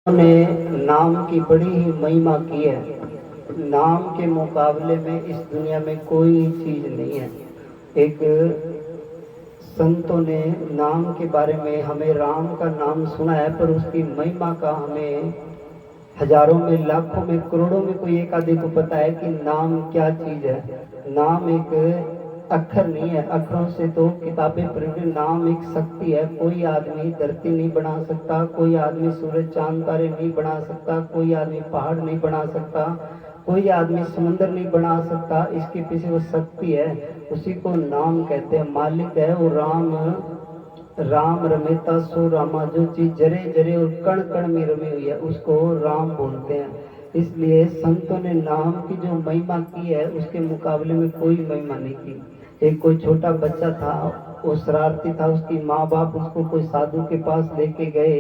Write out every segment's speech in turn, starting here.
ने नाम की बड़ी ही महिमा की है। नाम के मुकाबले में इस दुनिया में कोई चीज नहीं है। एक संतों ने नाम के बारे में हमें राम का नाम सुना है, पर उसकी महिमा का हमें हजारों में, लाखों में, करोड़ों में कोई एक आदमी को पता है कि नाम क्या चीज है। नाम एक अक्षर नहीं है। अक्षरों से तो किताबें पढ़ी, नाम एक शक्ति है। कोई आदमी धरती नहीं बना सकता, कोई आदमी सूरज चांद तारे नहीं बना सकता, कोई आदमी पहाड़ नहीं बना सकता, कोई आदमी समुद्र नहीं बना सकता। इसके पीछे वो शक्ति है, उसी को नाम कहते हैं। मालिक है वो राम। राम रमेता सो रामा, जो चीज जरे जरे और कण कण में रमी हुई है उसको राम बोलते हैं। इसलिए संतों ने नाम की जो महिमा की है उसके मुकाबले में कोई महिमा नहीं की। एक कोई छोटा बच्चा था, वो शरारती था। उसकी माँ बाप उसको कोई साधु के पास लेके गए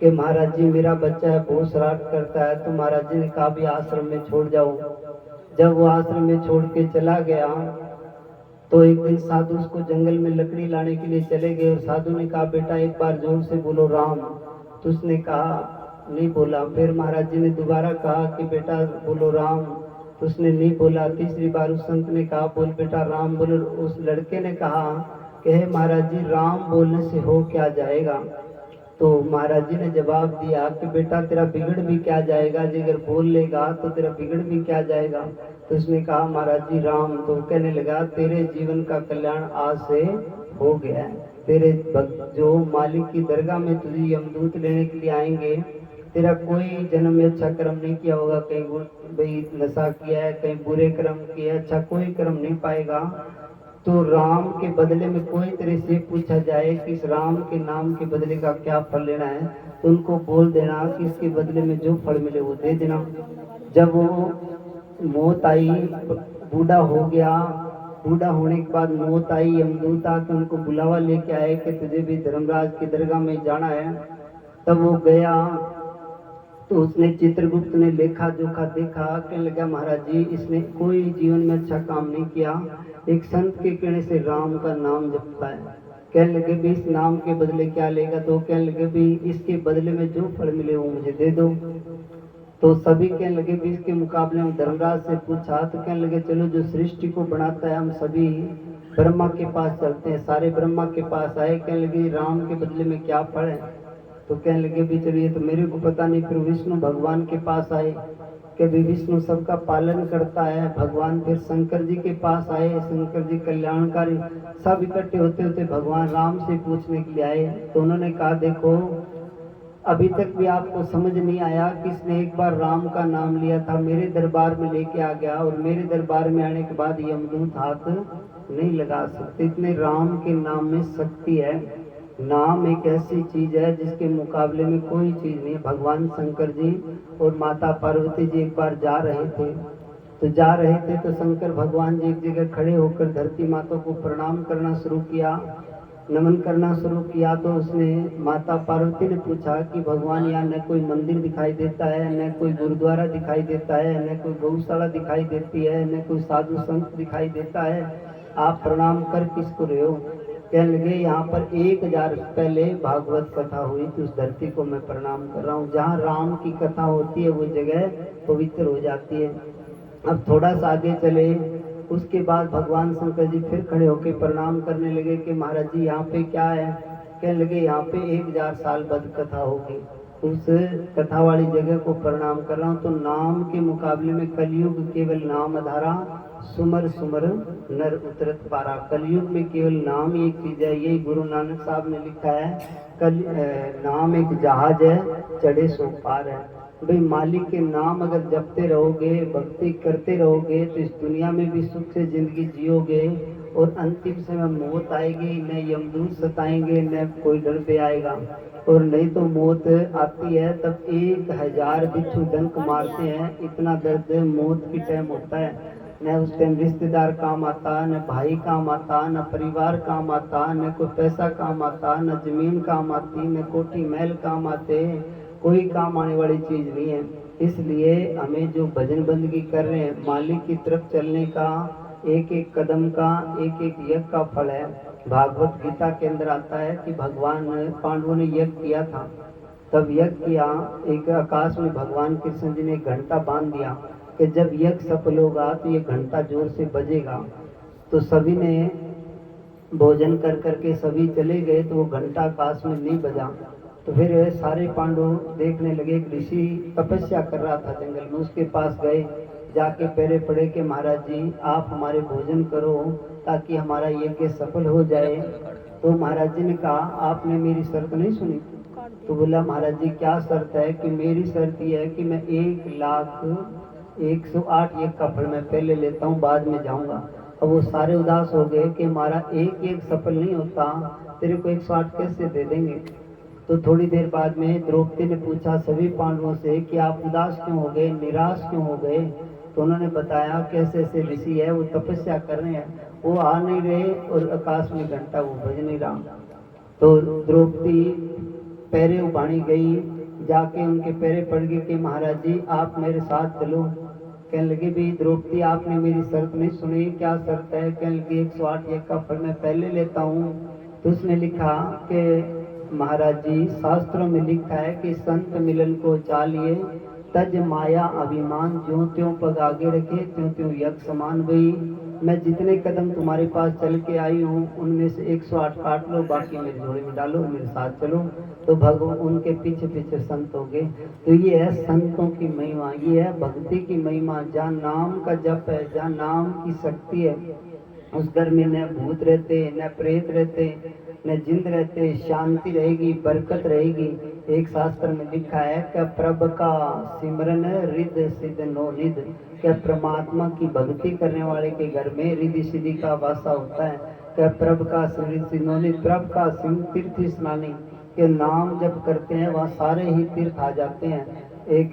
कि महाराज जी मेरा बच्चा है, बहुत शरारत करता है। तो महाराज जी ने कहा भी आश्रम में छोड़ जाओ। जब वो आश्रम में छोड़ के चला गया तो एक दिन साधु उसको जंगल में लकड़ी लाने के लिए चले गए, और साधु ने कहा बेटा एक बार जोर से बोलो राम। तो उसने कहा नहीं बोला। फिर महाराज जी ने दोबारा कहा कि बेटा बोलो राम, तो उसने नहीं बोला। तीसरी बार उस संत ने कहा बोल बेटा राम बोलो। उस लड़के ने कहा कि हे महाराज जी राम बोलने से हो क्या जाएगा। तो महाराज जी ने जवाब दिया कि बेटा तेरा बिगड़ भी क्या जाएगा, जी अगर बोल लेगा तो तेरा बिगड़ भी क्या जाएगा। तो उसने कहा महाराज जी राम। तो कहने लगा तेरे जीवन का कल्याण आज से हो गया है। तेरे भक्त जो मालिक की दरगाह में तुझे यमदूत लेने के लिए आएंगे, तेरा कोई जन्म में अच्छा कर्म नहीं किया होगा, कहीं भाई नशा किया है, कहीं बुरे कर्म किया है, अच्छा कोई कर्म नहीं पाएगा। तो राम के बदले में कोई तेरे से पूछा जाए कि इस राम के नाम के बदले का क्या फल लेना है, तो उनको बोल देना कि इसके बदले में जो फल मिले वो दे देना। जब वो मौत आई, बूढ़ा हो गया, बूढ़ा होने के बाद मौत आई, यमदूत आके उनको बुलावा लेके आए कि तुझे भी धर्मराज की दरगाह में जाना है। तब वो गया तो उसने चित्रगुप्त ने लेखा जोखा देखा, कहने लगा महाराज जी इसने कोई जीवन में अच्छा काम नहीं किया, एक संत के कहने से राम का नाम जपता है। कहने लगे भी इस नाम के बदले क्या लेगा। तो कहने लगे भी इसके बदले में जो फल मिले वो मुझे दे दो। तो सभी कहने लगे भी इसके मुकाबले में धर्मराज से पूछा तो कहने लगे चलो जो सृष्टि को बनाता है हम सभी ब्रह्मा के पास चलते हैं। सारे ब्रह्मा के पास आए, कहने लगे राम के बदले में क्या फल है। तो कहने लगे भी चलिए तो मेरे को पता नहीं। फिर विष्णु भगवान के पास आए कि भी विष्णु सबका पालन करता है। भगवान फिर शंकर जी के पास आए, शंकर जी कल्याणकारी। सब इकट्ठे होते होते भगवान राम से पूछने के लिए आए। तो उन्होंने कहा देखो अभी तक भी आपको समझ नहीं आया, किसने एक बार राम का नाम लिया था, मेरे दरबार में लेके आ गया, और मेरे दरबार में आने के बाद यमदूत हाथ नहीं लगा सकते। इतने राम के नाम में शक्ति है। नाम एक ऐसी चीज है जिसके मुकाबले में कोई चीज नहीं। भगवान शंकर जी और माता पार्वती जी एक बार जा रहे थे, तो शंकर भगवान जी एक जगह खड़े होकर धरती माता को प्रणाम करना शुरू किया, नमन करना शुरू किया। तो उसने माता पार्वती ने पूछा कि भगवान यहाँ न कोई मंदिर दिखाई देता है, न कोई गुरुद्वारा दिखाई देता है, न कोई गौशाला दिखाई देती है, न कोई साधु संत दिखाई देता है, आप प्रणाम कर किसको रहे हो। कहने लगे यहाँ पर 1000 पहले भागवत कथा हुई थी, उस धरती को मैं प्रणाम कर रहा हूँ। जहाँ राम की कथा होती है वो जगह पवित्र हो जाती है। अब थोड़ा सा आगे चले, उसके बाद भगवान शंकर जी फिर खड़े होकर प्रणाम करने लगे कि महाराज जी यहाँ पे क्या है। कहने लगे यहाँ पे 1000 साल बाद कथा होगी, उस कथा वाली जगह को प्रणाम कर रहा हूँ। तो नाम के मुकाबले में कलयुग केवल नाम आधारा, सुमर सुमर नर उतरत पारा। कलयुग में केवल नाम ही एक चीज है। यही गुरु नानक साहब ने लिखा है, नाम एक जहाज है चढ़े सो पार है। भाई मालिक के नाम अगर जपते रहोगे, भक्ति करते रहोगे, तो इस दुनिया में भी सुख से जिंदगी जियोगे, और अंतिम समय मौत आएगी, न यमदूत सताएंगे, न कोई डर पे आएगा। और नहीं तो मौत आती है तब 1000 बिच्छू डंक मारते हैं, इतना दर्द मौत की टाइम होता है। न उस टाइम रिश्तेदार काम आता, न भाई काम आता, न परिवार काम आता, न कोई पैसा काम आता, न जमीन काम आती, न कोठी महल काम आते, कोई काम आने वाली चीज नहीं है। इसलिए हमें जो भजन बंदगी कर रहे हैं, मालिक की तरफ चलने का एक एक कदम का, एक एक यज्ञ का फल है। भागवत गीता के अंदर आता है कि भगवान पांडवों ने यज्ञ किया था, तब यज्ञ किया। एक आकाश में भगवान कृष्ण जी ने एक घंटा बांध दिया कि जब यज्ञ सफल होगा तो ये घंटा जोर से बजेगा। तो सभी ने भोजन कर करके सभी चले गए तो वो घंटा आकाश में नहीं बजा। तो फिर सारे पांडव देखने लगे, एक ऋषि तपस्या कर रहा था जंगल में, उसके पास गए, जाके पैरे पड़े कि महाराज जी आप हमारे भोजन करो ताकि हमारा यज्ञ सफल हो जाए। तो महाराज जी ने कहा आपने मेरी शर्त नहीं सुनी। तो बोला महाराज जी क्या शर्त है? कि मेरी शर्त यह है कि मैं 1,01,08 यज्ञ का फल मैं पहले लेता हूँ, बाद में जाऊंगा। अब वो सारे उदास हो गए कि हमारा एक एक सफल नहीं होता, तेरे को 108 कैसे दे देंगे। तो थोड़ी देर बाद में द्रौपदी ने पूछा सभी पांडवों से कि आप उदास क्यों हो गए, निराश क्यों हो गए। तो उन्होंने बताया कैसे ऐसे ऋषि है वो तपस्या कर रहे हैं, वो आ नहीं रहे और आकाश में घंटा वो बज नहीं रहा। तो द्रौपदी पैरे उबाणी गई, जाके उनके पैरे पड़ गई कि महाराज जी आप मेरे साथ चलो। कहने लगी भी द्रौपदी आपने मेरी शर्त नहीं सुनी, क्या शर्त है? कहने लगी 108 यज्ञ का फल मैं पहले लेता हूँ। तो उसने लिखा कि महाराज जी शास्त्रों में लिखा है कि संत मिलन को चालिए, तज माया अभिमान, ज्यों त्यों पग आगे रखे त्यों त्यों यज्ञ समान गई। मैं जितने कदम तुम्हारे पास चल के आई हूँ उनमें से 108 काट लो, बाकी मेरी झोली में डालो, मेरे साथ चलो। तो भगवान उनके पीछे पीछे संत हो गए। तो ये है संतों की महिमा, ये है भक्ति की महिमा। जहाँ नाम का जप है, जहाँ नाम की शक्ति है, उस घर में न भूत रहते, न प्रेत रहते, न जिंद रहते, शांति रहेगी, बरकत रहेगी। एक शास्त्र में लिखा है कि प्रभ का सिमरन रिद्ध सिद्ध नो रिद्ध, क्या परमात्मा की भक्ति करने वाले के घर में रिद्धि सिद्धि का वासा होता है। क्या प्रभ का सिमरन, प्रभ का सिंह तीर्थ स्नानी के नाम जब करते हैं वहाँ सारे ही तीर्थ आ जाते हैं। एक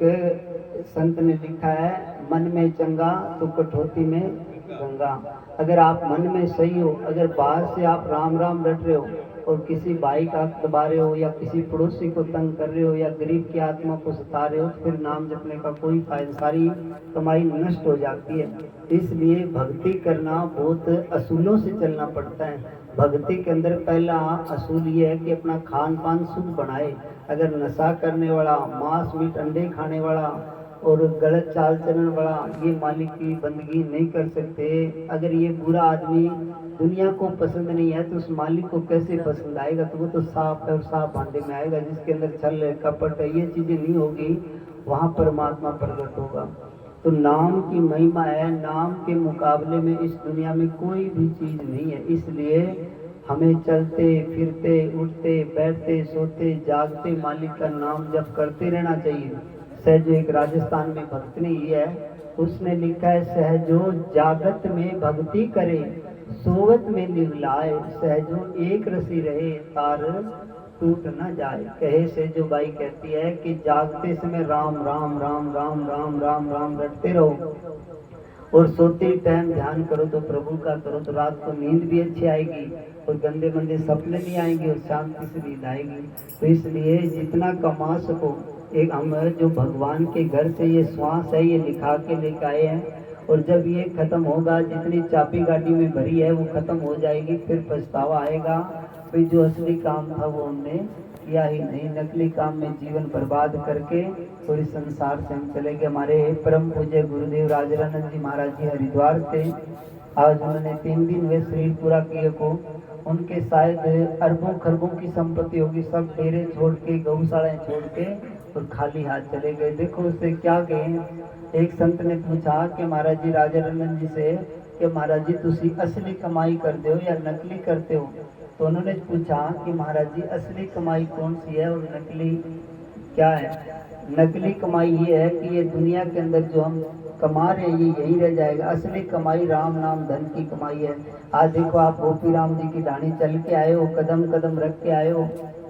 संत ने लिखा है मन में चंगा तो कठौती में गंगा। अगर आप मन में सही हो, अगर बाहर से आप राम राम रट रहे हो और किसी भाई का दबा रहे हो या किसी पड़ोसी को तंग कर रहे हो या गरीब की आत्मा को सता रहे हो, फिर नाम जपने का कोई फायदा, सारी कमाई नष्ट हो जाती है। इसलिए भक्ति करना बहुत असूलों से चलना पड़ता है। भक्ति के अंदर पहला असूल ये है कि अपना खान पान शुद्ध बनाए। अगर नशा करने वाला, मांस मीट अंडे खाने वाला और गलत चाल चलन वाला ये मालिक की बंदगी नहीं कर सकते। अगर ये बुरा आदमी दुनिया को पसंद नहीं है तो उस मालिक को कैसे पसंद आएगा? तो वो तो साफ है और साफ भांडे में आएगा। जिसके अंदर छल है, कपट है, ये चीजें नहीं होगी, वहां परमात्मा प्रकट होगा। तो नाम की महिमा है, नाम के मुकाबले में इस दुनिया में कोई भी चीज नहीं है। इसलिए हमें चलते फिरते उठते बैठते सोते जागते मालिक का नाम जप करते रहना चाहिए। सहजो एक राजस्थान में भक्त ने ये है, उसने लिखा है सहजो जागत में भक्ति करे, सोवत में निवलाए, सहजो एक रसी रहे तार टूट न जाए। कहे सहजो बाई कहती है कि जागते समय राम राम राम राम राम राम राम रटते रहो और सोते टाइम ध्यान करो तो प्रभु का करो, तो रात को नींद भी अच्छी आएगी और गंदे मंदे सपने नहीं आएंगे और शांति से नींद आएगी। तो इसलिए जितना कमा सको, एक हम जो भगवान के घर से ये श्वास है ये लिखा के लेके आए हैं, और जब ये खत्म होगा, जितनी चाबी गाड़ी में भरी है वो खत्म हो जाएगी, फिर पछतावा आएगा भाई जो असली काम था वो हमने किया ही नहीं, नकली काम में जीवन बर्बाद करके और इस संसार से हम चले गए। हमारे परम पूज्य गुरुदेव राजरानंद जी महाराज जी हरिद्वार थे, आज उन्होंने 3 दिन वे शरीर पूरा किए को, उनके शायद अरबों खरबों की संपत्ति होगी, सब डेरे छोड़ के गौशालाएं छोड़ के और खाली हाथ चले गए। देखो उससे क्या गए। एक संत ने पूछा कि महाराज जी राजरानंद जी से कि महाराज जी तुसी असली कमाई करते हो या नकली करते हो? तो उन्होंने पूछा कि महाराज जी असली कमाई कौन सी है और नकली क्या है? नकली कमाई ये है कि ये दुनिया के अंदर जो हम कमा रहे हैं ये यही रह जाएगा। असली कमाई राम नाम धन की कमाई है। आज देखो आप गोपी राम जी की ढाणी चल के आए हो, कदम कदम रख के आए हो,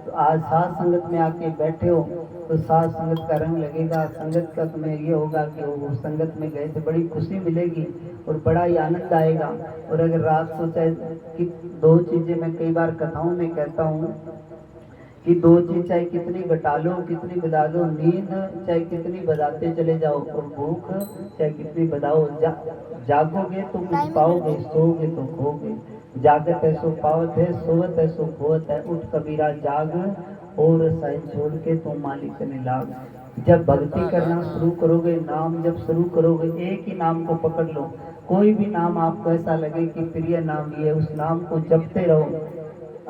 तो आज साथ संगत में आके बैठे हो तो साथ संगत का रंग लगेगा। संगत का तुम्हें ये होगा कि वो संगत में गए थे, बड़ी खुशी मिलेगी और बड़ा ही आनंद आएगा। और अगर रात को चाहे कि 2 चीजें मैं कई बार कथाओं में कहता हूँ कि 2 चीज चाहे कितनी घटा लो कितनी बजा दो, नींद चाहे कितनी बजाते चले जाओ और भूख चाहे कितनी बजाओ, जागोगे तो कुछ पाओगे, सोओगे तो खोगे। जागत है सो पावत है, सोवत है सो खोवत है, उठ कबीरा जाग और रसायन छोड़ के तुम मालिक करने लाग। जब भक्ति करना शुरू करोगे, नाम जब शुरू करोगे, एक ही नाम को पकड़ लो। कोई भी नाम आपको ऐसा लगे कि प्रिय नाम ये, उस नाम को जपते रहो।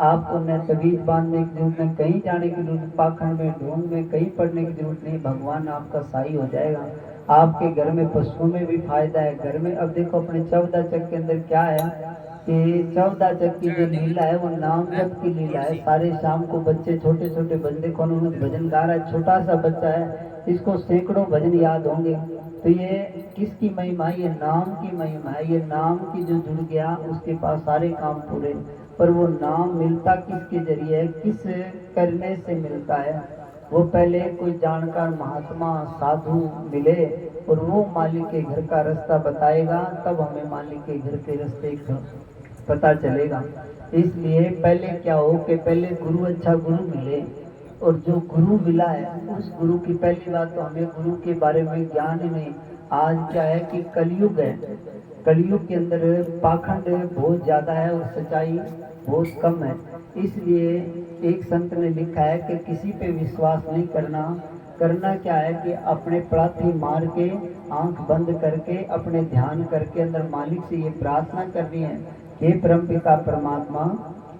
आपको न तबीज बांधने की जरूरत, न कहीं जाने की जरूरत, पाखंड में ढोंग में कहीं पढ़ने की जरूरत नहीं। भगवान आपका सहाय हो जाएगा। आपके घर में पशुओं में भी फायदा है। घर में अब देखो अपने 14 चक के अंदर क्या है कि 14 चक की जो लीला है वो नाम जप की लीला है। सारे शाम को बच्चे, छोटे छोटे बंदे, कौन भजन गा रहा है, छोटा सा बच्चा है, इसको सैकड़ों भजन याद होंगे। तो ये किसकी महिमा? ये नाम की महिमा है। ये नाम की जो जुड़ गया उसके पास सारे काम पूरे। पर वो नाम मिलता किसके जरिए है, किस करने से मिलता है? वो पहले कोई जानकार महात्मा साधु मिले और वो मालिक के घर का रास्ता बताएगा, तब हमें मालिक के घर के रास्ते का पता चलेगा। इसलिए पहले क्या हो कि पहले गुरु, अच्छा गुरु मिले। और जो गुरु मिला है उस गुरु की पहली बात तो हमें गुरु के बारे में ज्ञान ही नहीं। आज क्या है कि कलयुग है, कलयुग के अंदर पाखंड बहुत ज्यादा है और सच्चाई बहुत कम है। इसलिए एक संत ने लिखा है कि किसी पे विश्वास नहीं करना। करना क्या है कि अपने प्रार्थी मार के, आंख बंद करके, अपने ध्यान करके अंदर मालिक से ये प्रार्थना करनी है कि परमपिता परमात्मा,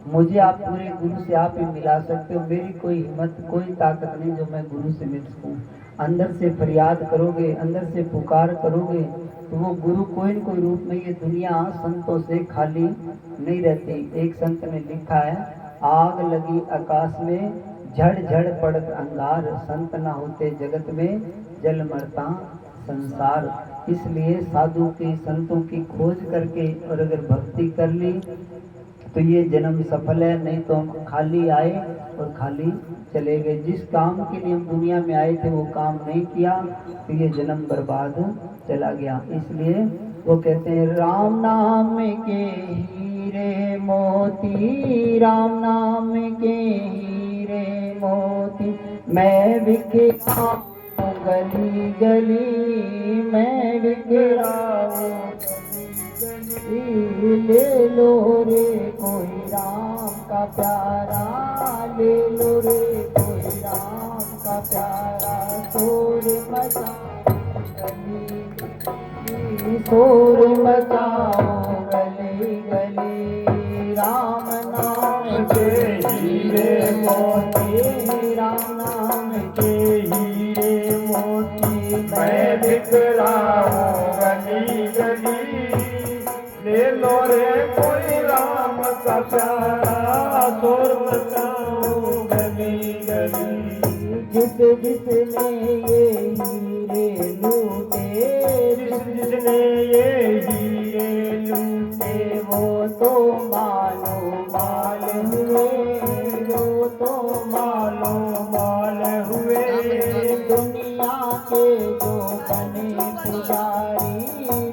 मुझे आप पूरे गुरु से आप ही मिला सकते हो। मेरी कोई हिम्मत, कोई ताकत नहीं जो मैं गुरु से मिल सकूं। अंदर से फरियाद करोगे, अंदर से पुकार करोगे तो वो गुरु कोई न कोई रूप में, ये दुनिया संतों से खाली नहीं रहती। एक संत ने लिखा है, आग लगी आकाश में, झड़ झड़ पड़त अंगार, संत ना होते जगत में, जल मरता संसार। इसलिए साधु की, संतों की खोज करके और अगर भक्ति कर ली तो ये जन्म सफल है। नहीं तो हम खाली आए और खाली चले गए। जिस काम के लिए हम दुनिया में आए थे वो काम नहीं किया तो ये जन्म बर्बाद चला गया। इसलिए वो कहते हैं, राम नाम के हीरे मोती, राम नाम के हीरे मोती, मैं बिखरा गली गली, मैं बिखरा ले लो रे कोई राम का प्यारा, ले लो रे कोई राम का प्यारा। शोर मचाओ गली, शोर मचाओ गली गली, राम नाम के हीरे मोती, राम नाम के हीरे मोती, मैं बिखराऊं गली गली, ले लो रे कोई राम का प्यारा। शोर मचाओ गली गली, जिसने ये हीरे लूटे, जिसने ये हीरे लूटे, वो तो मालो माल हुए, वो तो मालो माल हुए। दुनिया के जो बने पुजारी,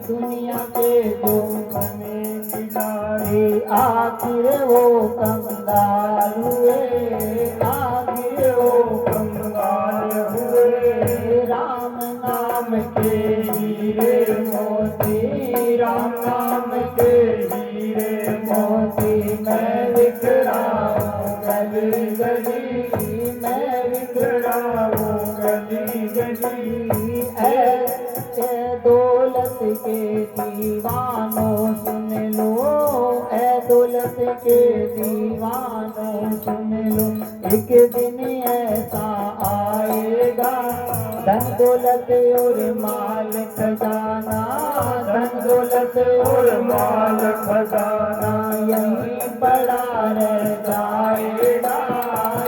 दुनिया के जो बने पुजारी, आखिर वो कंगाल हुए, आखिर वो कंगाल हुए। राम नाम के हीरे मोती, राम नाम के हीरे मोती, मैं बिखराऊं गली गली, मैं बिखराऊं गली गली। ऐसे दौलत के दीवानों सुन लो, ऐ दौलत के दीवानों सुन लो, एक दिन ऐसा आएगा, धन दौलत और माल खजाना, धन दौलत और माल खजाना, यहीं पड़ा रह जाएगा,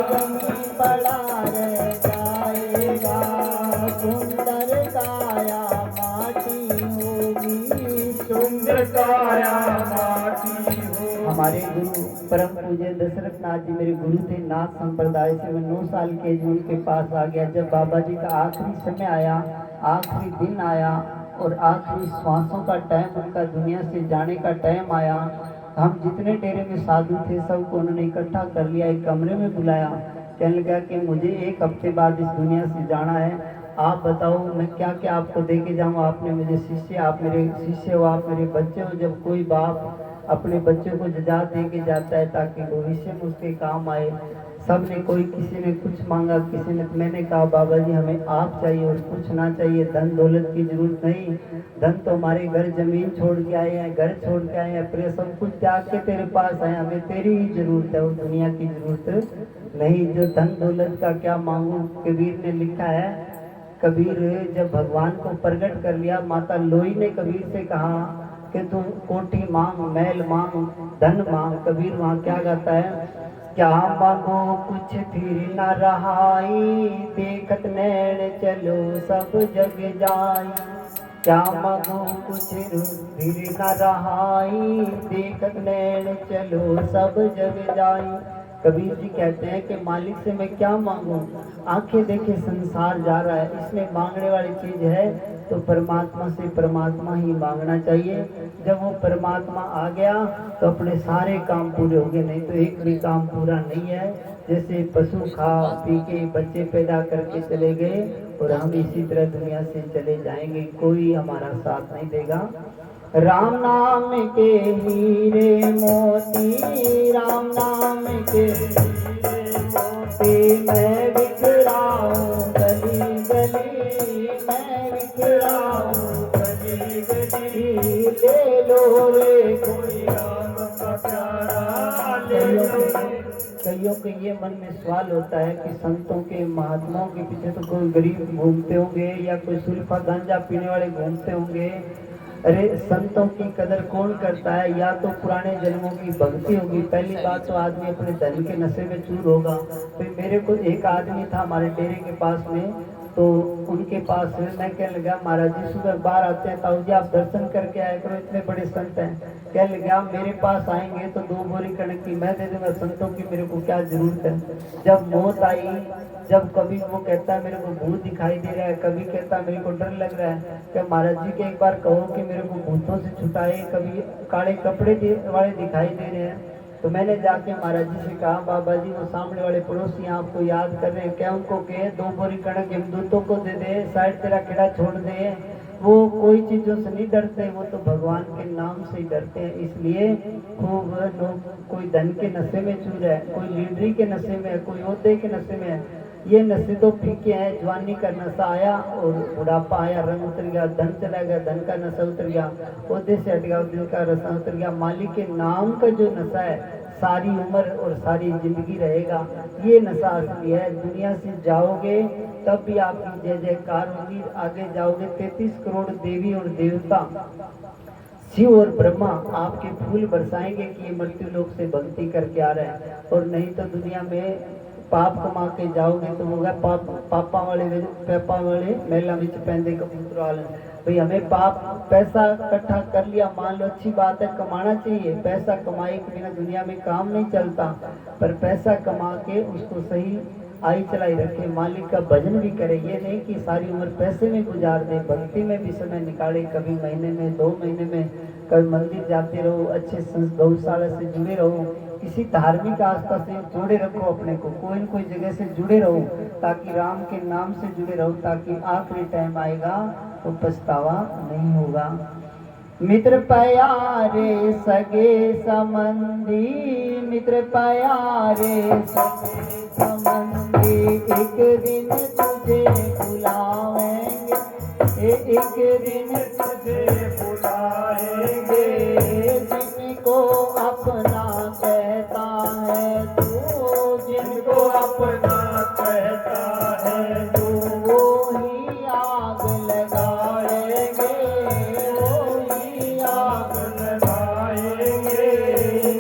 यहीं पड़ा रह जाएगा। सुंदर काया माटी होगी, सुंदर काया माटी होगी। हमारे गुरु परम पूज्य दशरथ नाथ जी मेरे गुरु थे। नाथ संप्रदाय से मैं 9 साल के एज में उनके पास आ गया। जब बाबा जी का आखिरी समय आया, आखिरी दिन आया और आखिरी श्वासों का टाइम, उनका दुनिया से जाने का टाइम आया, हम जितने डेरे में साधु थे सबको उन्होंने इकट्ठा कर लिया, एक कमरे में बुलाया। कहने लगा कि मुझे 1 हफ्ते बाद इस दुनिया से जाना है, आप बताओ मैं क्या क्या आपको दे के जाऊँ। आपने मुझे शिष्य, आप मेरे शिष्य हो, आप मेरे बच्चे हो। जब कोई बाप अपने बच्चों को जजा दे के जाता है ताकि भविष्य में उसके काम आए, सब ने, कोई किसी ने कुछ मांगा, किसी ने, मैंने कहा बाबा जी हमें आप चाहिए और कुछ ना चाहिए, धन दौलत की जरूरत नहीं। धन तो हमारे घर जमीन छोड़ के आए हैं, घर छोड़ के आए हैं, फिर सब कुछ त्याग के तेरे पास आए, हमें तेरी ही जरूरत है और दुनिया की जरूरत नहीं। जो धन दौलत का क्या मांगू। कबीर ने लिखा है, कबीर जब भगवान को प्रकट कर लिया, माता लोई ने कबीर से कहा कि तू कोठी मांग, महल मांग, धन मांग। कबीर वहां क्या गाता है, क्या मांगो कुछ फिर न रहाई, देखत नैन चलो सब जग जाई। क्या मांगो कुछ फिर न रहाई, देखत नैन चलो सब जग जाई। कबीर जी कहते हैं कि मालिक से मैं क्या मांगूं, आंखें देखे संसार जा रहा है, इसमें मांगने वाली चीज है तो परमात्मा से परमात्मा ही मांगना चाहिए। जब वो परमात्मा आ गया तो अपने सारे काम पूरे हो गए, नहीं तो एक भी काम पूरा नहीं है। जैसे पशु खा पी के बच्चे पैदा करके चले गए और हम इसी तरह दुनिया से चले जाएंगे, कोई हमारा साथ नहीं देगा। राम नाम के हीरे मोती, राम नाम के हीरे मोती, मैं बिखराऊं गली गली, मैं बिखराऊं गली गली, ले लो रे कोई राम का प्यारा, ले लो। कईयों के ये मन में सवाल होता है कि संतों के महात्माओं के पीछे तो कोई गरीब घूमते होंगे या कोई सुल्फा गांजा पीने वाले घूमते होंगे। अरे संतों की कदर कौन करता है, या तो पुराने जन्मों की भक्ति होगी। पहली बात तो आदमी अपने धन के नशे में चूर होगा। फिर मेरे को एक आदमी था हमारे डेरे के पास में, तो उनके पास मैं कहने लगा महाराज जी सुबह बाहर आते हैं, ताऊ जी आप दर्शन करके आए करो, इतने बड़े संत हैं। कहने लगा मेरे पास आएंगे तो 2 बोरी कणक की मैं दे दूंगा, संतों की मेरे को क्या जरूरत है। जब मौत आई, जब कभी वो कहता है मेरे को भूत दिखाई दे रहा है, कभी कहता है मेरे को डर लग रहा है, क्या महाराज जी के एक बार कहो कि मेरे को भूतों से छुटाए, कभी काले कपड़े वाले दिखाई दे रहे हैं। तो मैंने जाके महाराज जी से कहा बाबा जी वो सामने वाले पड़ोसी आपको याद कर रहे हैं क्या, उनको कहे 2 बोरी कणक यमदूतों को दे दे, साइड तेरा खेड़ा छोड़ दे। वो कोई चीजों से नहीं डरते, वो तो भगवान के नाम से ही डरते हैं। इसलिए खूब लोग, कोई धन के नशे में चूर है, कोई लीडरी के नशे में है, कोई ओहदे के नशे में है। ये नशे तो फीके हैं। जवानी का नशा आया और बुढ़ापा आया, रंग उतर गया, धन चला गया, धन का नशा उतर गया, ओहदे से हट गया, दिल का रसा उतर गया। मालिक के नाम का जो नशा है सारी उम्र और सारी जिंदगी रहेगा, ये नशा असली है। दुनिया से जाओगे तब भी आपकी जय जयकार होगी, आगे जाओगे 33 करोड़ देवी और देवता, शिव और ब्रह्मा आपके फूल बरसाएंगे कि ये मृत्यु लोक से भक्ति करके आ रहे हैं। और नहीं तो दुनिया में पाप कमा के जाओगे तो होगा पापा वाले मेला विच पैंदे कबूतर वाले। भाई हमें पाप पैसा इकट्ठा कर लिया, मान लो अच्छी बात है, कमाना चाहिए, पैसा कमाए के बिना दुनिया में काम नहीं चलता, पर पैसा कमा के उसको सही आई चलाई रखे, मालिक का भजन भी करे। ये नहीं कि सारी उम्र पैसे में गुजार दे, भक्ति में भी समय निकाले, कभी महीने में 2 महीने में कभी मंदिर जाते रहो, अच्छे गौशाला से जुड़े रहो, किसी धार्मिक आस्था से जोड़े रखो अपने को, कोई न कोई जगह से जुड़े रहो, ताकि राम के नाम से जुड़े रहो, ताकि आखिरी टाइम आएगा तो पछतावा नहीं होगा। मित्र प्यारे सगे संबंधी, मित्र प्यारे सगे संबंधी, एक दिन तुझे बुलाएंगे, एक दिन तुझे बुलाएंगे, जिनको अपना कहता है तू, जिनको अपना कहता है तू, वो ही आग लगाएंगे, वो ही आग लगाएंगे।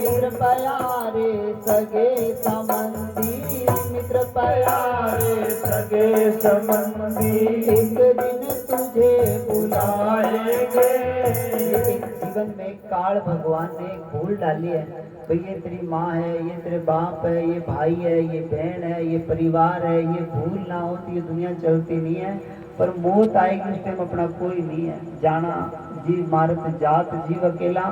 मित्र प्यारे सगे संबंधी, मित्र प्यारे सगे संबंधी, एक दिन तुझे बुलाएंगे। जीवन में काल भगवान ने एक भूल डाली है, भाई ये तेरी माँ है, ये तेरे बाप है, ये भाई है, ये बहन है, ये परिवार है, ये भूल ना हो तो ये दुनिया चलती नहीं है। पर मौत आएगी उस टाइम अपना कोई नहीं है, जाना जीव मार्ग जात जीव अकेला,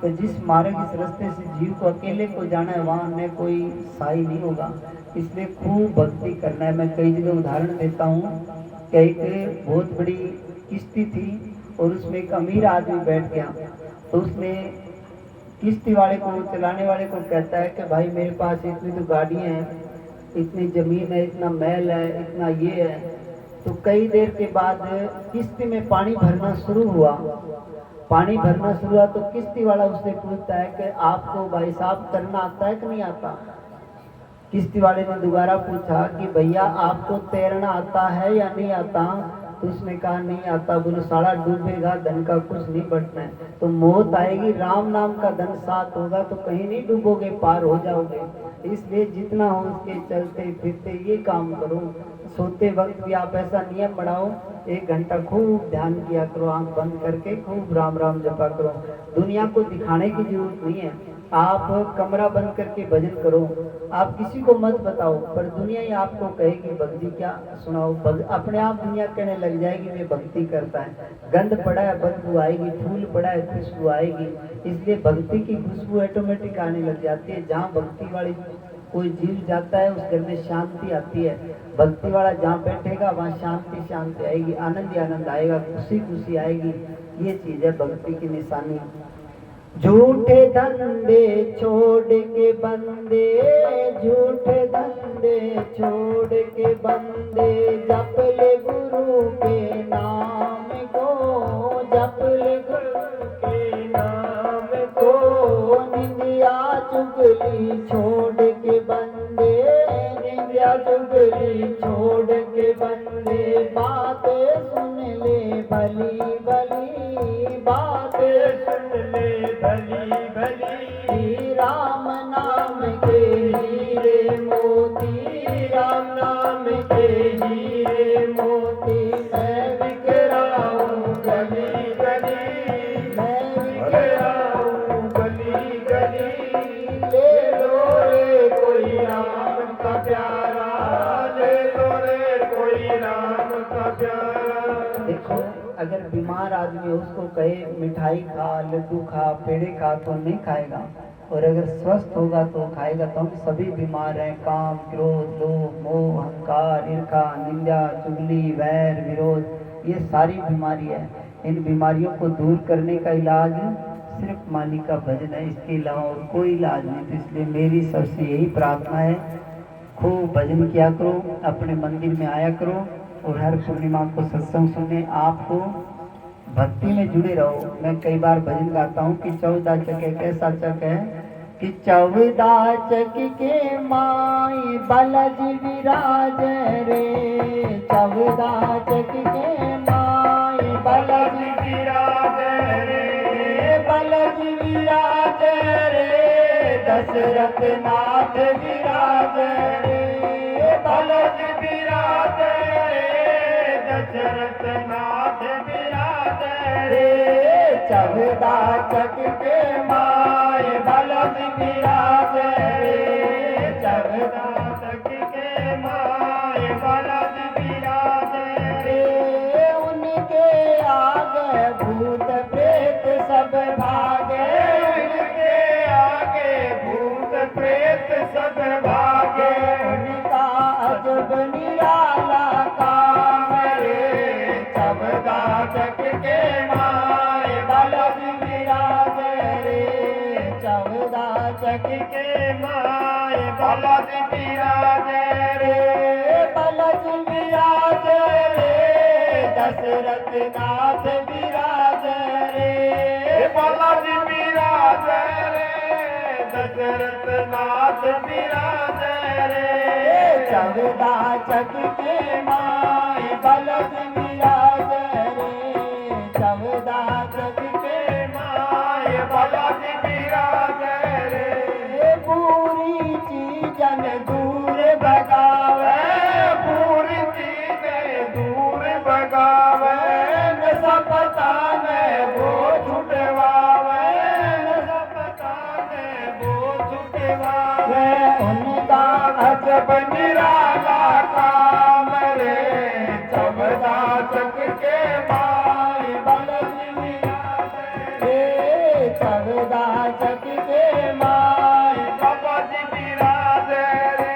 तो जिस मार्ग इस रास्ते से जीव को अकेले को जाना है वहाँ ने कोई साई नहीं होगा। इसलिए खूब भक्ति करना है। मैं कई जगह उदाहरण देता हूँ कि एक बहुत बड़ी किश्ती थी और उसमें एक अमीर आदमी बैठ गया, तो उसने किश्ती वाले को, चलाने वाले को कहता है कि भाई मेरे पास इतनी तो गाड़ियाँ हैं, इतनी जमीन है, इतना महल है, इतना ये है। तो कई देर के बाद किश्ती में पानी भरना शुरू हुआ। पानी भरना शुरू हुआ तो किश्ती वाला उससे पूछता है कि आपको भाई साहब तैरना आता है कि नहीं आता। किश्ती वाले ने दोबारा पूछा कि भैया आपको तैरना आता है या नहीं आता। तो उसने कहा नहीं आता। बोले सारा डूबेगा, धन का कुछ नहीं बचना है। तो मौत आएगी, राम नाम का धन साथ होगा तो कहीं नहीं डूबोगे, पार हो जाओगे। इसलिए जितना हो उसके चलते फिरते ये काम करो। सोते वक्त भी आप ऐसा नियम बनाओ, 1 घंटा खूब ध्यान किया करो, आंख बंद करके खूब राम राम जपा करो। दुनिया को दिखाने की जरूरत नहीं है। आप कमरा बंद करके भजन करो, आप किसी को मत बताओ, पर दुनिया ही आपको कहेगी भक्ति क्या सुनाओ। अपने आप दुनिया कहने लग जाएगी वे भक्ति करता है। गंध पड़ा है बदबू आएगी, फूल पड़ा है खुशबू आएगी। इसलिए भक्ति की खुशबू ऑटोमेटिक आने लग जाती है। जहाँ भक्ति वाली कोई जीव जाता है उस घर में शांति आती है। भक्ति वाला जहाँ बैठेगा वहाँ शांति शांति आएगी, आनंद ही आनंद आएगा, खुशी खुशी आएगी। ये चीज है भक्ति की निशानी। झूठे धंधे छोड़ के बंदे, झूठे धंधे छोड़ के बंदे, जप ले गुरु के नाम को, जप ले गुरु के नाम को। निंदिया चुगली छोड़ के बंदे, निंदिया चुगली छोड़ के बंदे, बातें सुन ले भली भली, बातें सुन ले भली भली। राम नाम के हीरे मोती, राम नाम के हीरे मोती। मैं बिक रहा हूँ गली गली, मैं बिक रहा हूँ गली गली। ले लो रे कोई राम का प्यारा, ले लो रे कोई राम का प्यारा। देखो अगर बीमार आदमी उसको कहे मिठाई खा, लड्डू खा, पेड़े खा तो नहीं खाएगा, और अगर स्वस्थ होगा तो खाएगा। तो हम सभी बीमार हैं। काम, क्रोध, लोभ, मोह, अहंकार, ईर्ष्या, निंदा, चुगली, वैर, विरोध, ये सारी बीमारी है। इन बीमारियों को दूर करने का इलाज सिर्फ मालिक का भजन है, इसके अलावा और कोई इलाज नहीं। तो इसलिए मेरी सबसे यही प्रार्थना है, खूब भजन किया करो, अपने मंदिर में आया करो और हर पूर्णिमा को सत्संग सुनने आपको भक्ति में जुड़े रहो। मैं कई बार भजन गाता हूँ कि 14 चक है। कैसा चक है कि 14 चक के माई बलज विराज रे, 14 चक के माई बलज विराज रे, बलज विराज रे, दशरथ नाथ विराज रे, बलज विराज रे, दशरथ नाथ विराज रे। 14 चक के माय बलद विराज रे, 14 चक के माय बलद विराज रे। उनके आगे भूत प्रेत सब भागे, उनके आगे भूत प्रेत सब भागे। उनका अजब निराला काम रे, 14 चक के माय बलद विराज रे, 14 चक के माय बलद विराज रे, बलद विराज रे, दशरथ नाथ विराज रे, बलद विराज रे, दशरथ नाथ विराज रे। 14 चक के माय बलद विराज रे, 14 चक के माय बलद विराज रे। पूरी चीजन दूर भगावे, पूरी चीजें दूर भगावे, नशा पता में वो छुटवावे, नशा पता में वो छुटवावे। उनका अजब निराला काम रे, 14 चक के माय बलद विराज रे, 14 चक के माय बलद विराज रे।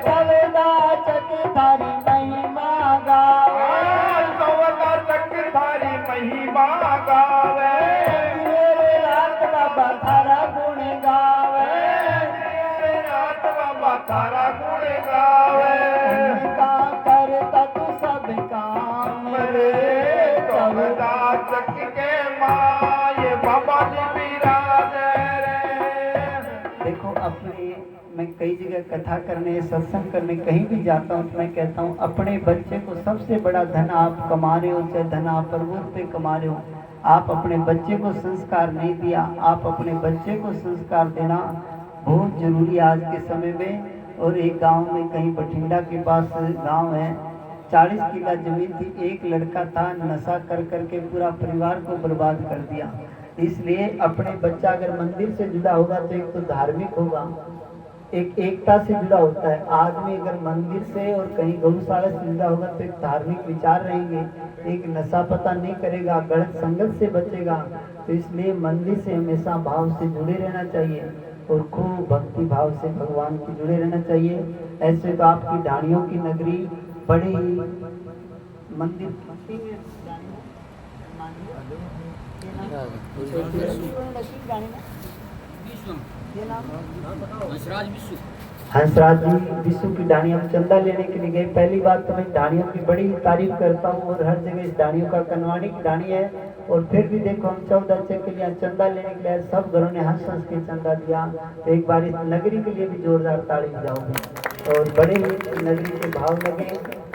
14 चक थारी महिमा गावे, 14 चक थारी महिमा गावे। मेरे नाथ बाबा थारा गुण गावे, मेरे नाथ बाबा तारा गुण गावे उनका करता तू सब काम रे तब चक के माए बाबा जी विराजे रे। देखो अपने, मैं कई जगह कथा करने सत्संग करने कहीं भी जाता हूँ तो मैं कहता हूँ अपने बच्चे को सबसे बड़ा धन आप कमा रहे हो, चाहे धन आप पर्वत पे कमा रहे हो, आप अपने बच्चे को संस्कार नहीं दिया। आप अपने बच्चे को संस्कार देना बहुत जरूरी है आज के समय में। और एक गांव में कहीं बठिंडा के पास गांव है, 40 किला जमीन थी, एक लड़का था नशा कर करके पूरा परिवार को बर्बाद कर दिया। इसलिए अपने बच्चा अगर मंदिर से जुड़ा होगा तो एक तो धार्मिक होगा, एक एकता से जुड़ा होता है। आदमी अगर मंदिर से और कहीं गौशाला से जुड़ा होगा तो एक धार्मिक विचार रहेंगे, एक नशा पता नहीं करेगा, गलत संगत से बचेगा। तो इसलिए मंदिर से हमेशा भाव से जुड़े रहना चाहिए और खूब भक्ति भाव से भगवान की जुड़े रहना चाहिए। ऐसे तो आपकी ढाणियों की नगरी बड़ी मंदिर हंसराज जी विश्व की ढाणी हम चंदा लेने के लिए गए। पहली बात तो मैं ढाणियों की बड़ी तारीफ करता हूँ और हर जगह इस ढाणियों का कनवाड़ी की ढाणी है। और फिर भी देखो हम 14 चक के लिए चंदा लेने के लिए सब घरों ने हंस हंस के चंदा दिया। तो एक बार इस नगरी के लिए भी जोरदार ताली बजाओगे और बड़े ही नगरी के भाव लगे।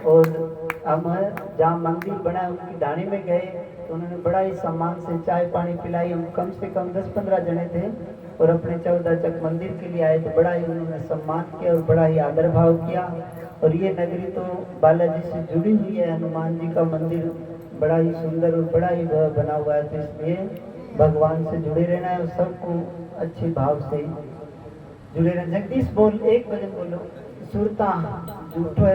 और हम जहाँ मंदिर बना है उनकी ढाणी में गए तो उन्होंने बड़ा ही सम्मान से चाय पानी पिलाई। हम कम से कम 10-15 जने थे और अपने 14 चक मंदिर के लिए आए तो बड़ा ही उन्होंने सम्मान किया और बड़ा ही आदर भाव किया। और ये नगरी तो बालाजी से जुड़ी हुई है, हनुमान जी का मंदिर बड़ा ही सुंदर और बड़ा ही बना हुआ है। तो इसलिए भगवान से जुड़े रहना है और सबको अच्छे भाव से जुड़े रहना। जगदीश बोल, एक भजन बोलो, सुरता झूठो है